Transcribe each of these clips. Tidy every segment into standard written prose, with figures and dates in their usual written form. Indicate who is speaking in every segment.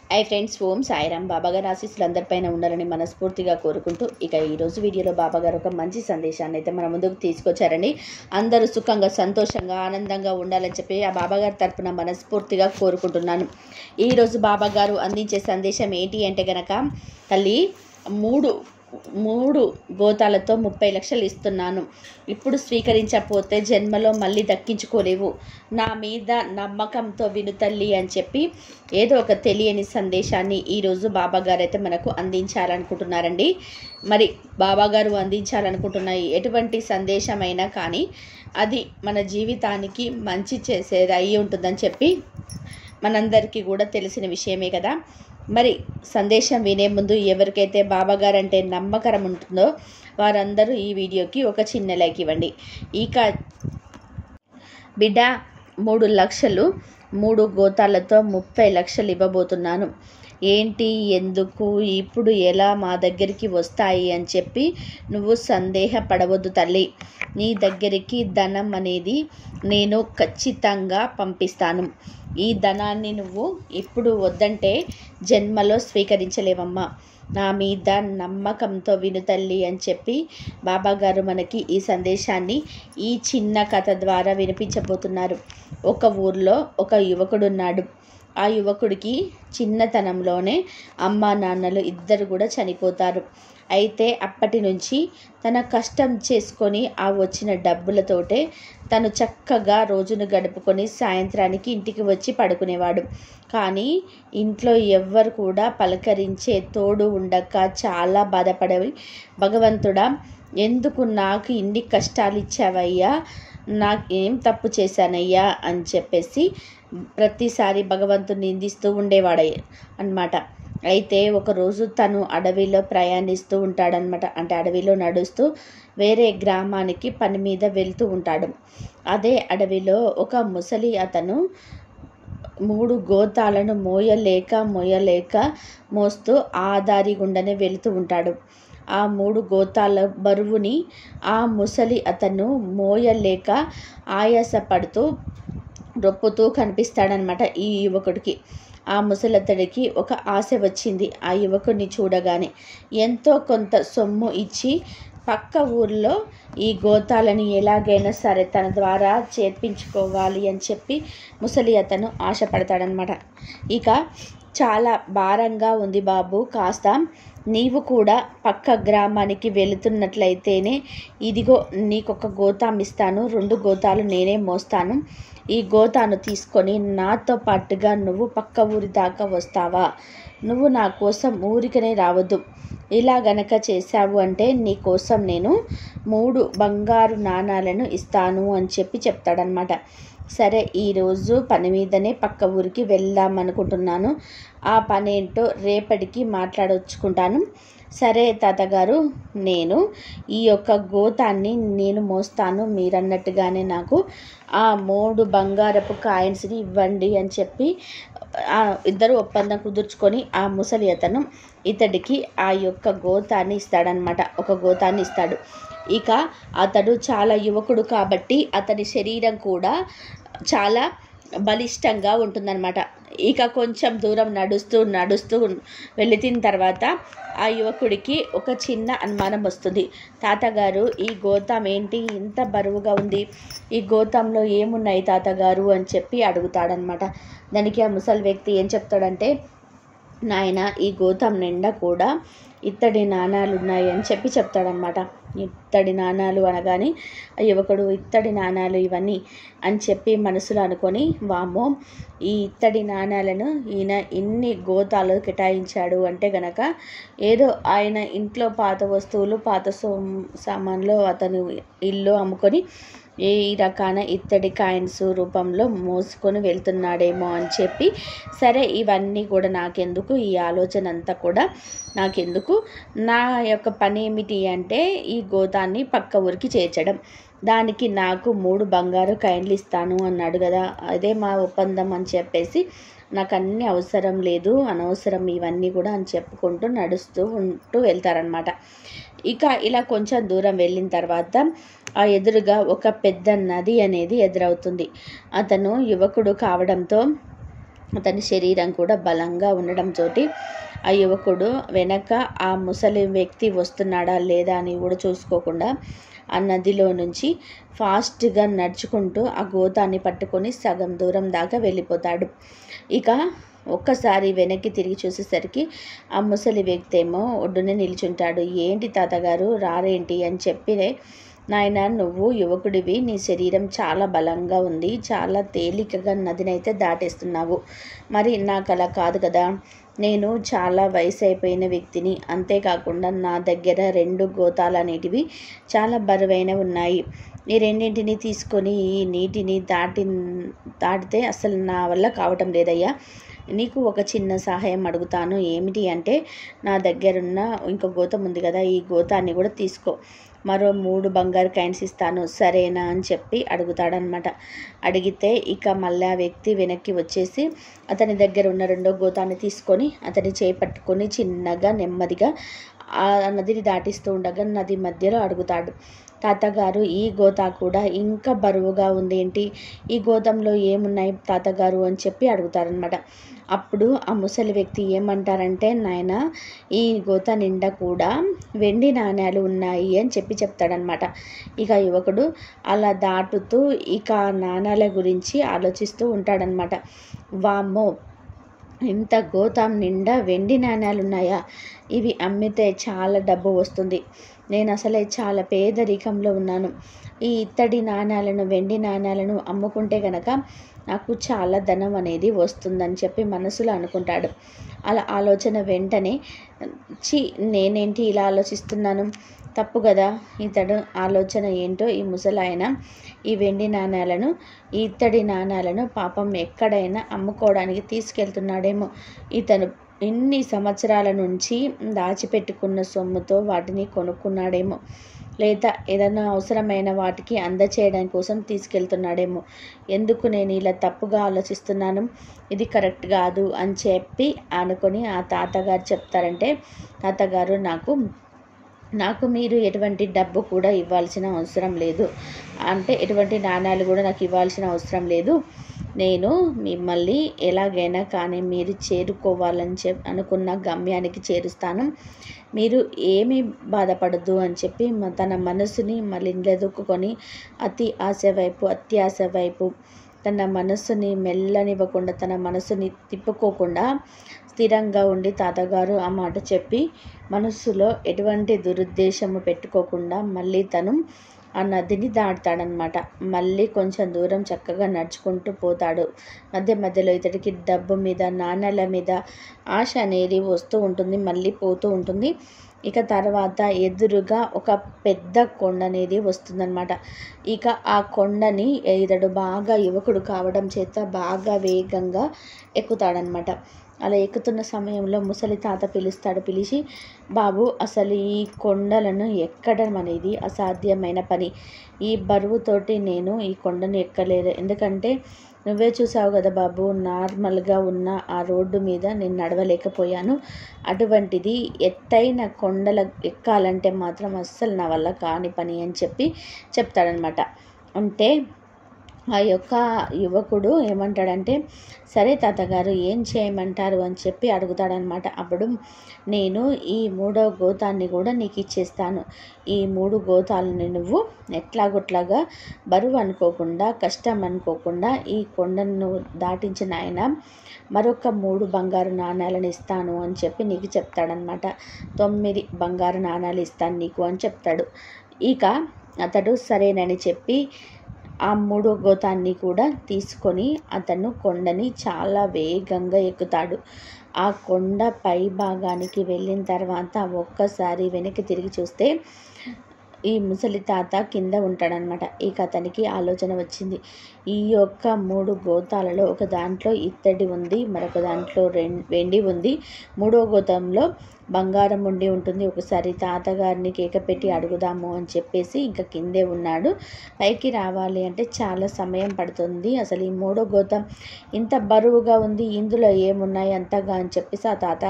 Speaker 1: Hi friends, ఓం సాయిరామ్. బాబాగారి ఆశీస్సులు అందరిపైన ఉండాలని మనస్ఫూర్తిగా కోరుకుంటూ ఇక ఈరోజు వీడియోలో బాబాగారు ఒక మంచి సందేశాన్ని అయితే మన ముందుకు తీసుకొచ్చారండి. అందరూ సుఖంగా, సంతోషంగా, ఆనందంగా ఉండాలని చెప్పి ఆ బాబాగారి తరపున మనస్ఫూర్తిగా కోరుకుంటున్నాను. ఈరోజు బాబాగారు అందించే సందేశం ఏంటి అంటే గనక, తల్లి మూడు గోతాలతో 30 లక్షలు ఇస్తున్నాను. ఇప్పుడు స్వీకరించకపోతే జన్మలో మళ్ళీ దక్కించుకోలేవు. నా మీద నమ్మకంతో విను తల్లి అని చెప్పి ఏదో ఒక తెలియని సందేశాన్ని ఈరోజు బాబాగారు అయితే మనకు అందించాలనుకుంటున్నారండి. మరి బాబాగారు అందించాలనుకుంటున్న ఎటువంటి సందేశమైనా కానీ అది మన జీవితానికి మంచి చేసేది అయి ఉంటుందని చెప్పి మనందరికీ కూడా తెలిసిన విషయమే కదా. మరి సందేశం వినే ముందు ఎవరికైతే బాబాగారు అంటే నమ్మకం ఉంటుందో వారందరూ ఈ వీడియోకి ఒక చిన్న లైక్ ఇవ్వండి. ఇక బిడ్డ, 3 లక్షలు 3 గోతాలతో 30 లక్షలు ఇవ్వబోతున్నాను. ఏంటి, ఎందుకు, ఇప్పుడు ఎలా మా దగ్గరికి వస్తాయి అని చెప్పి నువ్వు సందేహపడవద్దు తల్లి. నీ దగ్గరికి ధనం అనేది నేను ఖచ్చితంగా పంపిస్తాను. ఈ ధనాన్ని నువ్వు ఇప్పుడు వద్దంటే జన్మలో స్వీకరించలేవమ్మా. నా మీద నమ్మకంతో విను తల్లి అని చెప్పి బాబాగారు మనకి ఈ సందేశాన్ని ఈ చిన్న కథ ద్వారా వినిపించబోతున్నారు. ఒక ఊర్లో ఒక యువకుడున్నాడు. ఆ యువకుడికి చిన్నతనంలోనే అమ్మా నాన్నలు ఇద్దరు కూడా చనిపోతారు. అయితే అప్పటి నుంచి తన కష్టం చేసుకొని ఆ వచ్చిన డబ్బులతోటే తను చక్కగా రోజును గడుపుకొని సాయంత్రానికి ఇంటికి వచ్చి పడుకునేవాడు. కానీ ఇంట్లో ఎవ్వరు కూడా పలకరించే తోడు ఉండక చాలా బాధపడేవి. భగవంతుడా, ఎందుకు నాకు ఇన్ని కష్టాలు ఇచ్చావయ్యా, నాకేం తప్పు చేశానయ్యా అని చెప్పేసి ప్రతిసారి భగవంతుని నిందిస్తూ ఉండేవాడయ్య అన్నమాట. అయితే ఒకరోజు తను అడవిలో ప్రయాణిస్తూ ఉంటాడనమాట. అంటే అడవిలో నడుస్తూ వేరే గ్రామానికి పని మీద వెళ్తూ ఉంటాడు. అదే అడవిలో ఒక ముసలి అతను 3 గోతాలను మోయలేక మోస్తూ ఆ దారి గుండానే వెళుతూ ఉంటాడు. ఆ 3 గోతాల బరువుని ఆ ముసలి అతను మోయలేక ఆయాసపడుతూ రొప్పుతూ కనిపిస్తాడనమాట ఈ యువకుడికి. ఆ ముసలతడికి ఒక ఆశ వచ్చింది. ఆ యువకుడిని చూడగానే ఎంతో కొంత సొమ్ము ఇచ్చి పక్క ఊర్లో ఈ గోతాలని ఎలాగైనా సరే తన ద్వారా చేర్పించుకోవాలి అని చెప్పి ముసలి అతను ఆశపడతాడనమాట. ఇక చాలా భారంగా ఉంది బాబు, కాస్త నీవు కూడా పక్క గ్రామానికి వెళుతున్నట్లయితేనే ఇదిగో నీకొక గోతాం ఇస్తాను, 2 గోతాలు నేనే మోస్తాను. ఈ గోతాను తీసుకొని నాతో పాటుగా నువ్వు పక్క ఊరి దాకా వస్తావా? నువ్వు నా కోసం ఊరికనే రావద్దు. ఇలా గనక చేశావు అంటే నీ కోసం నేను 3 బంగారు నాణాలను ఇస్తాను అని చెప్పి చెప్తాడనమాట. సరే, ఈరోజు పని మీదనే పక్క ఊరికి వెళ్దామనుకుంటున్నాను. ఆ పని ఏంటో రేపటికి మాట్లాడొచ్చుకుంటాను. సరే తాతగారు, నేను ఈ యొక్క గోతాన్ని నేను మోస్తాను, మీరన్నట్టుగానే నాకు ఆ 3 బంగారపు కాయిన్స్ని ఇవ్వండి అని చెప్పి ఇద్దరు ఒప్పందం కుదుర్చుకొని ఆ ముసలి అతను ఇతడికి ఆ యొక్క గోతాన్ని ఇస్తాడనమాట. ఒక గోతాన్ని ఇస్తాడు. ఇక అతడు చాలా యువకుడు కాబట్టి అతడి శరీరం కూడా చాలా బలిష్టంగా ఉంటుందన్నమాట. ఇక కొంచెం దూరం నడుస్తూ వెళ్ళిన తర్వాత ఆ యువకుడికి ఒక చిన్న అనుమానం వస్తుంది. తాతగారు, ఈ గోతం ఏంటి ఇంత బరువుగా ఉంది? ఈ గోతంలో ఏమున్నాయి తాతగారు అని చెప్పి అడుగుతాడనమాట. దానికి ఆ ముసలి వ్యక్తి ఏం చెప్తాడంటే, నాయన, ఈ గోతం నిండా కూడా ఇత్తడి నాణాలు ఉన్నాయి అని చెప్పి చెప్తాడనమాట. ఇత్తడి నాణాలు అనగానే ఆ యువకుడు ఇత్తడి నాణాలు ఇవన్నీ అని చెప్పి మనసులో అనుకొని, వామ్మో, ఈ ఇత్తడి నాణాలను ఈయన ఇన్ని గోతాలు కేటాయించాడు అంటే గనక ఏదో ఆయన ఇంట్లో పాత వస్తువులు, పాత సామాన్లు అతను ఇల్లు అమ్ముకొని ఏ రకాన ఇత్తడి కాయిన్స్ రూపంలో మోసుకొని వెళ్తున్నాడేమో అని చెప్పి, సరే ఇవన్నీ కూడా నాకెందుకు, ఈ ఆలోచన అంతా కూడా నాకెందుకు, నా యొక్క పని ఏమిటి అంటే ఈ గోతాన్ని పక్క ఊరికి చేర్చడం, దానికి నాకు 3 బంగారు కాయిన్లు ఇస్తాను అన్నాడు కదా, అదే మా ఒప్పందం అని చెప్పేసి నాకు అన్నీ అవసరం లేదు, అనవసరం ఇవన్నీ కూడా అని చెప్పుకుంటూ నడుస్తూ వెళ్తారనమాట. ఇక ఇలా కొంచెం దూరం వెళ్ళిన తర్వాత ఆ ఎదురుగా ఒక పెద్ద నది అనేది ఎదురవుతుంది. అతను యువకుడు కావడంతో అతని శరీరం కూడా బలంగా ఉండడంతో ఆ యువకుడు వెనక ఆ ముసలి వ్యక్తి వస్తున్నాడా లేదా అని కూడా చూసుకోకుండా ఆ నదిలో నుంచి ఫాస్ట్గా నడుచుకుంటూ ఆ గోతాన్ని పట్టుకొని సగం దూరం దాకా వెళ్ళిపోతాడు. ఇక ఒక్కసారి వెనక్కి తిరిగి చూసేసరికి ఆ ముసలి వ్యక్తి ఏమో ఒడ్డునే నిల్చుంటాడు. ఏంటి తాతగారు రారేంటి అని చెప్పి, నాయన నువ్వు యువకుడివి, నీ శరీరం చాలా బలంగా ఉంది, చాలా తేలికగా నదినైతే దాటేస్తున్నావు. మరి నాకు అలా కాదు కదా, నేను చాలా వయసు అయిపోయిన వ్యక్తిని, అంతేకాకుండా నా దగ్గర 2 గోతాలు అనేటివి చాలా బరువైనవి ఉన్నాయి. ఈ రెండింటిని తీసుకొని ఈ నీటిని దాటితే అసలు నా వల్ల కావటం లేదయ్యా. నీకు ఒక చిన్న సహాయం అడుగుతాను. ఏమిటి అంటే, నా దగ్గరున్న ఇంకో గోతం ఉంది కదా, ఈ గోతాన్ని కూడా తీసుకో, మరో 3 బంగారు కాయిన్స్ ఇస్తాను, సరేనా అని చెప్పి అడుగుతాడనమాట. అడిగితే ఇక మళ్ళీ ఆ వ్యక్తి వెనక్కి వచ్చేసి అతని దగ్గర ఉన్న 2వ గోతాన్ని తీసుకొని అతని చేయి పట్టుకొని చిన్నగా నెమ్మదిగా ఆ నదిని దాటిస్తూ ఉండగా నది మధ్యలో అడుగుతాడు, తాతగారు ఈ గోతా కూడా ఇంకా బరువుగా ఉంది ఏంటి, ఈ గోతంలో ఏమున్నాయి తాతగారు అని చెప్పి అడుగుతారనమాట. అప్పుడు ఆ ముసలి వ్యక్తి ఏమంటారంటే, నాయన ఈ గోత నిండా కూడా వెండి నాణ్యాలు ఉన్నాయి అని చెప్పి చెప్తాడనమాట. ఇక యువకుడు అలా దాటుతూ ఇక నాణ్యాల గురించి ఆలోచిస్తూ ఉంటాడనమాట. వామ్మో, ఇంత గోతం నిండా వెండి నాణ్యాలు ఉన్నాయా, ఇవి అమ్మితే చాలా డబ్బు వస్తుంది, నేను అసలే చాలా పేదరికంలో ఉన్నాను, ఈ ఇత్తడి నాణ్యాలను వెండి నాణ్యాలను అమ్ముకుంటే కనుక నాకు చాలా ధనం అనేది వస్తుందని చెప్పి మనసులో అనుకుంటాడు. అలా ఆలోచన వెంటనే నేనేంటి ఇలా ఆలోచిస్తున్నాను, తప్పు కదా, ఇతడు ఆలోచన ఏంటో, ఈ ముసలాయన ఈ వెండి నాణ్యాలను ఈ ఇత్తడి నాణ్యాలను పాపం ఎక్కడైనా అమ్ముకోవడానికి తీసుకెళ్తున్నాడేమో, ఇతను ఇన్ని సంవత్సరాల నుంచి దాచిపెట్టుకున్న సొమ్ముతో వాటిని కొనుక్కున్నాడేమో, లేదా ఏదైనా అవసరమైన వాటికి అందచేయడం కోసం తీసుకెళ్తున్నాడేమో, ఎందుకు నేను ఇలా తప్పుగా ఆలోచిస్తున్నాను, ఇది కరెక్ట్ కాదు అని చెప్పి అనుకొని ఆ తాతగారు చెప్తారంటే, తాతగారు నాకు మీరు ఎటువంటి డబ్బు కూడా ఇవ్వాల్సిన అవసరం లేదు, అంటే ఎటువంటి నాణ్యాలు కూడా నాకు ఇవ్వాల్సిన అవసరం లేదు, నేను మిమ్మల్ని ఎలాగైనా కానీ మీరు చేరుకోవాలని అనుకున్న గమ్యానికి చేరుస్తాను, మీరు ఏమీ బాధపడద్దు అని చెప్పి తన మనసుని మళ్ళీ నిలదొక్కుని అత్యాశ వైపు తన మనసుని మెల్లనివ్వకుండా, తన మనసుని తిప్పుకోకుండా స్థిరంగా ఉండి తాతగారు ఆ మాట చెప్పి మనసులో ఎటువంటి దురుద్దేశము పెట్టుకోకుండా మళ్ళీ తను ఆ నదిని దాటుతాడనమాట. మళ్ళీ కొంచెం దూరం చక్కగా నడుచుకుంటూ పోతాడు. మధ్యలో ఇతడికి డబ్బు మీద, నాణ్యాల మీద ఆశ అనేది వస్తూ ఉంటుంది, మళ్ళీ పోతూ ఉంటుంది. ఇక తర్వాత ఎదురుగా ఒక పెద్ద కొండ అనేది వస్తుందన్నమాట. ఇక ఆ కొండని ఇతడు బాగా యువకుడు కావడం చేత బాగా వేగంగా ఎక్కుతాడనమాట. అలా ఎక్కుతున్న సమయంలో ముసలి తాత పిలిచి, బాబు అసలు ఈ కొండలను ఎక్కడం అనేది అసాధ్యమైన పని, ఈ బరువుతోటి నేను ఈ కొండను ఎక్కలేదు, ఎందుకంటే నువ్వే చూసావు కదా బాబు, నార్మల్గా ఉన్న ఆ రోడ్డు మీద నేను నడవలేకపోయాను, అటువంటిది ఎత్తైన కొండల ఎక్కాలంటే మాత్రం అస్సలు నా వల్ల కాని పని అని చెప్పి చెప్తాడనమాట. అంటే ఆ యొక్క యువకుడు ఏమంటాడంటే, సరే తాతగారు ఏం చేయమంటారు అని చెప్పి అడుగుతాడనమాట. అప్పుడు నేను ఈ 3వ గోతాన్ని కూడా నీకు ఇచ్చేస్తాను, ఈ 3 గోతాలని నువ్వు ఎట్లాగొట్లాగా బరువు అనుకోకుండా, కష్టం అనుకోకుండా ఈ కొండను దాటించిన ఆయన మరొక 3 బంగారు నాణ్యాలను ఇస్తాను అని చెప్పి నీకు చెప్తాడనమాట. 9 బంగారు నాణ్యాలు ఇస్తాను నీకు అని చెప్తాడు. ఇక అతడు సరేనని చెప్పి ఆ 3వ గోతాన్ని కూడా తీసుకొని అతను కొండని చాలా వేగంగా ఎక్కుతాడు. ఆ కొండ పై భాగానికి వెళ్ళిన తర్వాత ఒక్కసారి వెనక్కి తిరిగి చూస్తే ఈ ముసలి తాత కింద ఉంటాడనమాట. ఇక అతనికి ఆలోచన వచ్చింది, ఈ యొక్క 3 గోతాలలో ఒక దాంట్లో ఇత్తడి ఉంది, మరొక దాంట్లో వెండి ఉంది, 3వ గోతంలో బంగారం ఉండి ఉంటుంది, ఒకసారి తాతగారిని కేక పెట్టి అడుగుదాము అని చెప్పేసి ఇంకా కిందే ఉన్నాడు. పైకి రావాలి అంటే చాలా సమయం పడుతుంది, అసలు ఈ 3వ గోతం ఇంత బరువుగా ఉంది, ఇందులో ఏమున్నాయి అంతగా అని చెప్పేసి ఆ తాత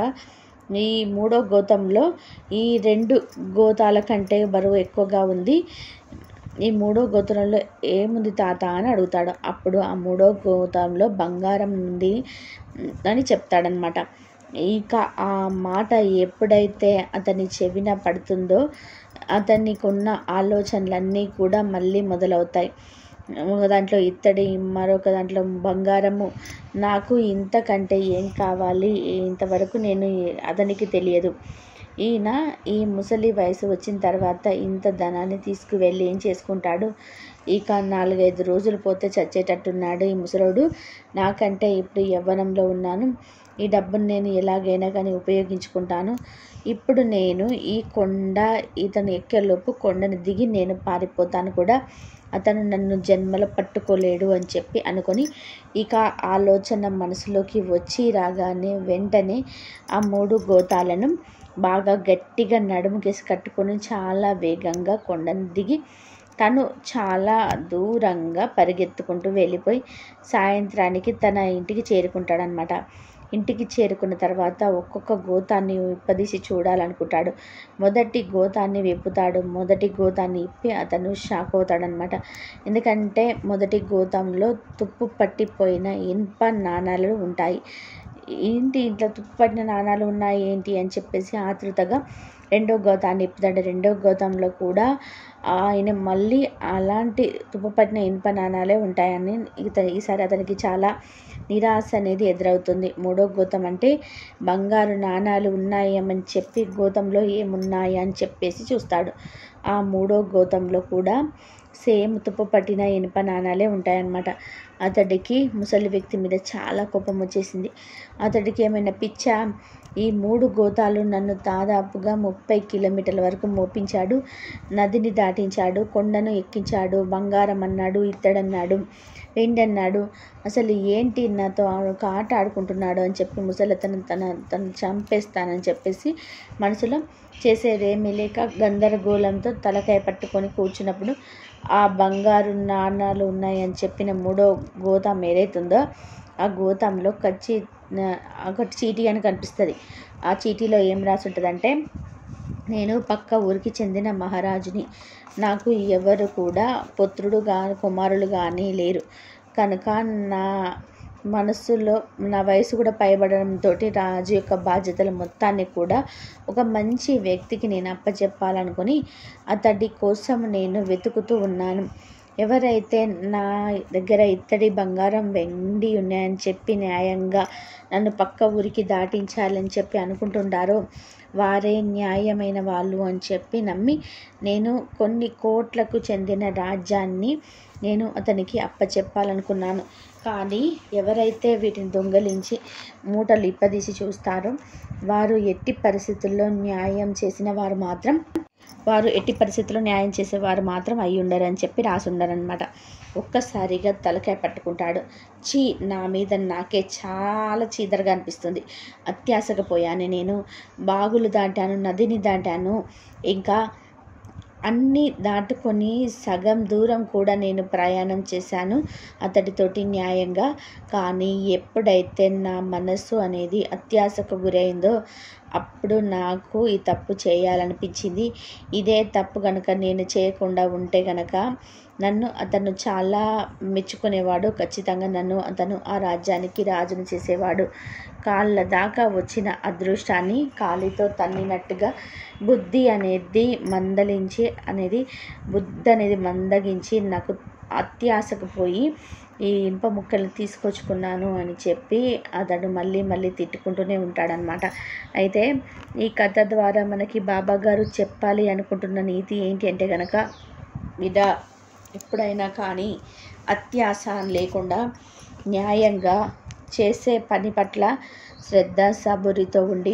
Speaker 1: ఈ 3వ గోతంలో ఈ 2 గోతాల కంటే బరువు ఎక్కువగా ఉంది, ఈ 3వ గోతంలో ఏముంది తాత అని అడుగుతాడు. అప్పుడు ఆ 3వ గోతంలో బంగారం ఉంది, అని చెప్తాడనమాట. ఇక ఆ మాట ఎప్పుడైతే అతని చెవిన పడుతుందో అతనికి ఉన్న ఆలోచనలన్నీ కూడా మళ్ళీ మొదలవుతాయి. ఒక దాంట్లో ఇత్తడి, మరొక దాంట్లో బంగారము. నాకు ఇంతకంటే ఏం కావాలి, ఇంతవరకు నేను అతనికి తెలియదు. ఈయన ఈ ముసలి వయసు వచ్చిన తర్వాత ఇంత ధనాన్ని తీసుకువెళ్ళి ఏం చేసుకుంటాడు? ఇక 4-5 రోజులు పోతే చచ్చేటట్టున్నాడు ఈ ముసలోడు. నాకంటే ఇప్పుడు యవ్వనంలో ఉన్నాను. ఈ డబ్బును నేను ఎలాగైనా కానీ ఉపయోగించుకుంటాను. ఇప్పుడు నేను ఈ కొండ ఇతను ఎక్కేలోపు కొండను దిగి నేను పారిపోతాను కూడా. అతను నన్ను జన్మలో పట్టుకోలేడు అని చెప్పి అనుకొని ఇక ఆలోచన మనసులోకి వచ్చి రాగానే వెంటనే ఆ 3 గోతాలను బాగా గట్టిగా నడుముకేసి కట్టుకొని చాలా వేగంగా కొండను దిగి తను చాలా దూరంగా పరిగెత్తుకుంటూ వెళ్ళిపోయి సాయంత్రానికి తన ఇంటికి చేరుకుంటాడనమాట. ఇంటికి చేరుకున్న తర్వాత ఒక్కొక్క గోతాన్ని విప్పదీసి చూడాలనుకుంటాడు. మొదటి గోతాన్ని విప్పుతాడు. మొదటి గోతాన్ని ఇప్పి అతను షాక్ అవుతాడనమాట. ఎందుకంటే మొదటి గోతంలో తుప్పు పట్టిపోయిన ఇనుప నాణాలు ఉంటాయి. ఏంటి ఇంట్లో తుప్పు పట్టిన నాణాలు ఉన్నాయి ఏంటి అని చెప్పేసి ఆతృతగా రెండో గోతాన్ని ఇప్పుతాడు. రెండో గోతంలో కూడా ఆయన మళ్ళీ అలాంటి తుప్పు పట్టిన ఇనుప నాణాలే ఉంటాయని ఈసారి అతనికి చాలా నిరాశ అనేది ఎదురవుతుంది. మూడో గోతం అంటే బంగారు నాణాలు ఉన్నాయని చెప్పి గోతంలో ఏమున్నాయి అని చెప్పేసి చూస్తాడు. ఆ మూడో గోతంలో కూడా సేమ్ తుప్పు పట్టిన ఇనుప నాణాలే ఉంటాయన్నమాట. అతడికి ముసలి వ్యక్తి మీద చాలా కోపం వచ్చేసింది. అతడికి ఏమైనా పిచ్చా? ఈ 3 గోతాలు నన్ను దాదాపుగా 30 కిలోమీటర్ల వరకు మోపించాడు, నదిని దాటించాడు, కొండను ఎక్కించాడు, బంగారం అన్నాడు, ఇత్తడన్నాడు, వెండి అన్నాడు. అసలు ఏంటి నాతో ఒక ఆట ఆడుకుంటున్నాడు అని చెప్పి ముసలతను తను చంపేస్తానని చెప్పేసి మనసులో చేసేదేమీ లేక గందరగోళంతో తలకాయ పట్టుకొని కూర్చున్నప్పుడు ఆ బంగారు నాణాలు ఉన్నాయని చెప్పిన 3వ గోతం ఏదైతుందో ఆ గోతంలో ఒక చీటీ అని కనిపిస్తుంది. ఆ చీటీలో ఏం రాసి ఉంటుందంటే, నేను పక్క ఊరికి చెందిన మహారాజుని, నాకు ఎవరు కూడా పుత్రుడు కుమారులు కానీ లేరు కనుక నా మనస్సులో నా వయసు కూడా పైబడడంతో రాజు యొక్క బాధ్యతల మొత్తాన్ని కూడా ఒక మంచి వ్యక్తికి నేను అప్పచెప్పాలనుకొని అతడి కోసం నేను వెతుకుతూ ఉన్నాను. ఎవరైతే నా దగ్గర ఇత్తడి, బంగారం, వెండి ఉన్నాయని చెప్పి న్యాయంగా నన్ను పక్క ఊరికి దాటించాలని చెప్పి అనుకుంటుంటారో వారే న్యాయమైన వాళ్ళు అని చెప్పి నమ్మి నేను కొన్ని కోట్లకు చెందిన రాజ్యాన్ని నేను అతనికి అప్పచెప్పాలనుకున్నాను. కానీ ఎవరైతే వీటిని దొంగలించి మూటలు ఇప్పదీసి చూస్తారో వారు ఎట్టి పరిస్థితుల్లో న్యాయం చేసేవారు మాత్రం అయి ఉండరని చెప్పి రాసి ఉండరనమాట. ఒక్కసారిగా తలకాయ పట్టుకుంటాడు. నా మీద నాకే చాలా చీదరగా అనిపిస్తుంది. అత్యాశగా పోయాను నేను. బాగులు దాటాను, నదిని దాటాను, ఇంకా అన్నీ దాటుకొని సగం దూరం కూడా నేను ప్రయాణం చేశాను అతడితోటి న్యాయంగా. కానీ ఎప్పుడైతే నా మనస్సు అనేది అత్యాశకు గురైందో అప్పుడు నాకు ఈ తప్పు చేయాలనిపించింది. ఇదే తప్పు కనుక నేను చేయకుండా ఉంటే కనుక అతను చాలా మెచ్చుకునేవాడు. ఖచ్చితంగా అతను ఆ రాజ్యానికి రాజును చేసేవాడు. కాళ్ళ దాకా వచ్చిన అదృష్టాన్ని కాలితో తన్నినట్టుగా బుద్ధి అనేది మందగించి నాకు అత్యాశకు పోయి ఈ ఇనుప ముక్కలు తీసుకొచ్చుకున్నాను అని చెప్పి అతడు మళ్ళీ తిట్టుకుంటూనే ఉంటాడనమాట. అయితే ఈ కథ ద్వారా మనకి బాబా గారు చెప్పాలి అనుకుంటున్న నీతి ఏంటి అంటే కనుక, ఎప్పుడైనా కానీ అత్యాశ లేకుండా న్యాయంగా చేసే పని పట్ల శ్రద్ధ, సబురితో ఉండి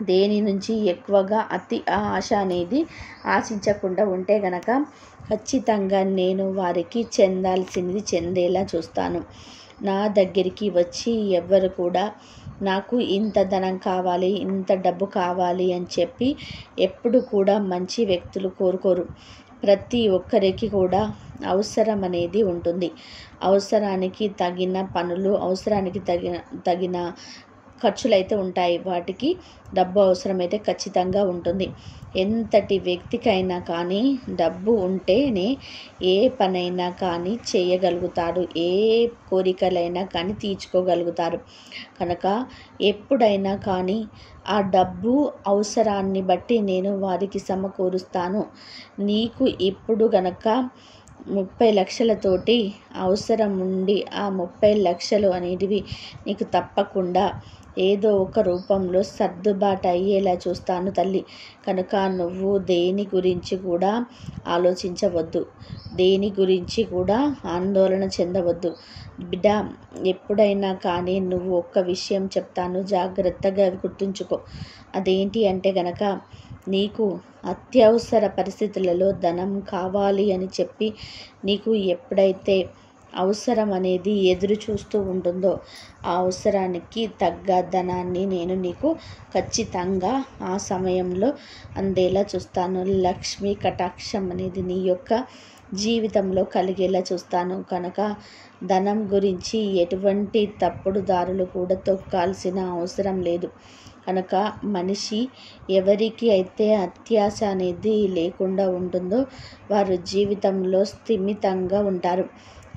Speaker 1: దేని నుంచి ఎక్కువగా అతి ఆశ అనేది ఆశించకుండా ఉంటే గనక ఖచ్చితంగా నేను వారికి చెందాల్సింది చెందేలా చూస్తాను. నా దగ్గరికి వచ్చి ఎవ్వరు కూడా నాకు ఇంత ధనం కావాలి, ఇంత డబ్బు కావాలి అని చెప్పి ఎప్పుడు కూడా మంచి వ్యక్తులు కోరుకోరు. ప్రతి ఒక్కరికి కూడా అవసరం అనేది ఉంటుంది. అవసరానికి తగిన పనులు, అవసరానికి తగిన ఖర్చులైతే ఉంటాయి. వాటికి డబ్బు అవసరమైతే ఖచ్చితంగా ఉంటుంది. ఎంతటి వ్యక్తికైనా కానీ డబ్బు ఉంటేనే ఏ పనైనా కానీ చేయగలుగుతాడు, ఏ కోరికలైనా కానీ తీర్చుకోగలుగుతారు. కనుక ఎప్పుడైనా కానీ ఆ డబ్బు అవసరాన్ని బట్టి నేను వారికి సమకూరుస్తాను. నీకు ఇప్పుడు గనక 30 లక్షలతోటి అవసరం ఉండి ఆ 30 లక్షలు అనేటివి నీకు తప్పకుండా ఏదో ఒక రూపంలో సర్దుబాటు అయ్యేలా చూస్తాను తల్లి. కనుక నువ్వు దేని గురించి కూడా ఆలోచించవద్దు, దేని గురించి కూడా ఆందోళన చెందవద్దు బిడ్డ. ఎప్పుడైనా కానీ నువ్వు ఒక్క విషయం చెప్తాను, జాగ్రత్తగా గుర్తుంచుకో. అదేంటి అంటే గనక, నీకు అత్యవసర పరిస్థితులలో ధనం కావాలి అని చెప్పి నీకు ఎప్పుడైతే అవసరం అనేది ఎదురు చూస్తూ ఉంటుందో ఆ అవసరానికి తగ్గ ధనాన్ని నేను నీకు ఖచ్చితంగా ఆ సమయంలో అందేలా చూస్తాను. లక్ష్మీ కటాక్షం అనేది నీ యొక్క జీవితంలో కలిగేలా చూస్తాను. కనుక ధనం గురించి ఎటువంటి తప్పుడు దారులు కూడా తొక్కాల్సిన అవసరం లేదు. కనుక మనిషి ఎవరికి అయితే అత్యాశ అనేది లేకుండా ఉంటుందో వారు జీవితంలో స్థిమితంగా ఉంటారు.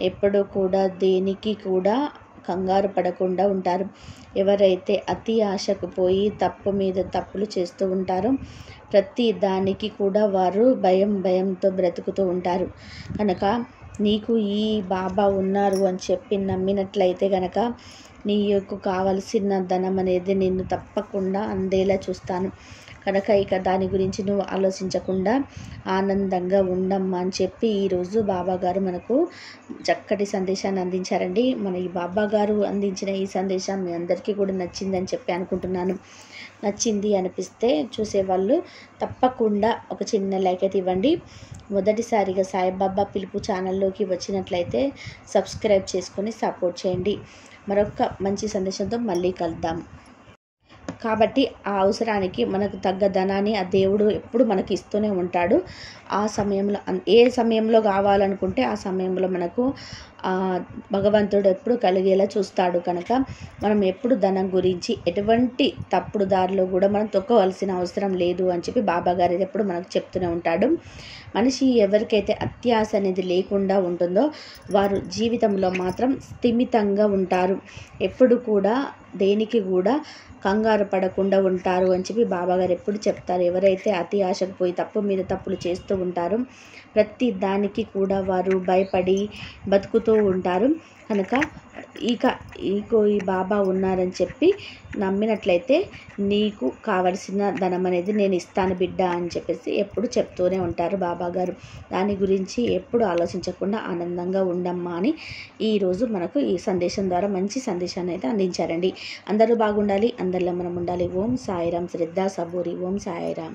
Speaker 1: ఎప్పుడూ కూడా దేనికి కూడా కంగారు పడకుండా ఉంటారు. ఎవరైతే అతి ఆశకు పోయి తప్పు మీద తప్పులు చేస్తూ ఉంటారో ప్రతి దానికి కూడా వారు భయంతో బ్రతుకుతూ ఉంటారు. కనుక నీకు ఈ బాబా ఉన్నారు అని చెప్పి నమ్మినట్లయితే కనుక నీకు కావలసిన ధనం అనేది నిన్ను తప్పకుండా అందేలా చూస్తాను. కనుక ఇక దాని గురించి నువ్వు ఆలోచించకుండా ఆనందంగా ఉండమ్మా అని చెప్పి ఈరోజు బాబాగారు మనకు చక్కటి సందేశాన్ని అందించారండి. మన ఈ బాబాగారు అందించిన ఈ సందేశం మీ అందరికీ కూడా నచ్చిందని చెప్పి అనుకుంటున్నాను. నచ్చింది అనిపిస్తే చూసేవాళ్ళు తప్పకుండా ఒక చిన్న లైక్ అయితే ఇవ్వండి. మొదటిసారిగా సాయిబాబా పిలుపు ఛానల్లోకి వచ్చినట్లయితే సబ్స్క్రైబ్ చేసుకొని సపోర్ట్ చేయండి. మరొక మంచి సందేశంతో మళ్ళీ కలుద్దాం. కాబట్టి ఆ అవసరానికి మనకు తగ్గ ధనాన్ని ఆ దేవుడు ఎప్పుడు మనకి ఇస్తూనే ఉంటాడు. ఆ సమయంలో ఏ సమయంలో కావాలనుకుంటే ఆ సమయంలో మనకు భగవంతుడు ఎప్పుడు కలిగేలా చూస్తాడు. కనుక మనం ఎప్పుడు ధనం గురించి ఎటువంటి తప్పుడు దారిలో కూడా మనం తొక్కవలసిన అవసరం లేదు అని చెప్పి బాబా గారు ఎప్పుడు మనకు చెప్తూనే ఉంటాడు. మనిషి ఎవరికైతే అత్యాశ అనేది లేకుండా ఉంటుందో వారు జీవితంలో మాత్రం స్థిమితంగా ఉంటారు. ఎప్పుడు కూడా దేనికి కూడా కంగారు పడకుండా ఉంటారు అని చెప్పి బాబాగారు ఎప్పుడు చెప్తారు. ఎవరైతే అతి ఆశకు పోయి తప్పు మీద తప్పులు చేస్తూ ఉంటారో ప్రతి దానికి కూడా వారు భయపడి బతుకుతూ ఉంటారు. కనుక ఈ బాబా ఉన్నారని చెప్పి నమ్మినట్లయితే నీకు కావలసిన ధనం అనేది నేను ఇస్తాను బిడ్డ అని చెప్పేసి ఎప్పుడు చెప్తూనే ఉంటారు బాబాగారు. దాని గురించి ఎప్పుడు ఆలోచించకుండా ఆనందంగా ఉండమ్మా అని ఈరోజు మనకు ఈ సందేశం ద్వారా మంచి సందేశాన్ని అయితే అందించారండి. అందరూ బాగుండాలి, అందరిలో మనం ఉండాలి. ఓం సాయిరాం. శ్రద్ధ సబూరి. ఓం సాయిరాం.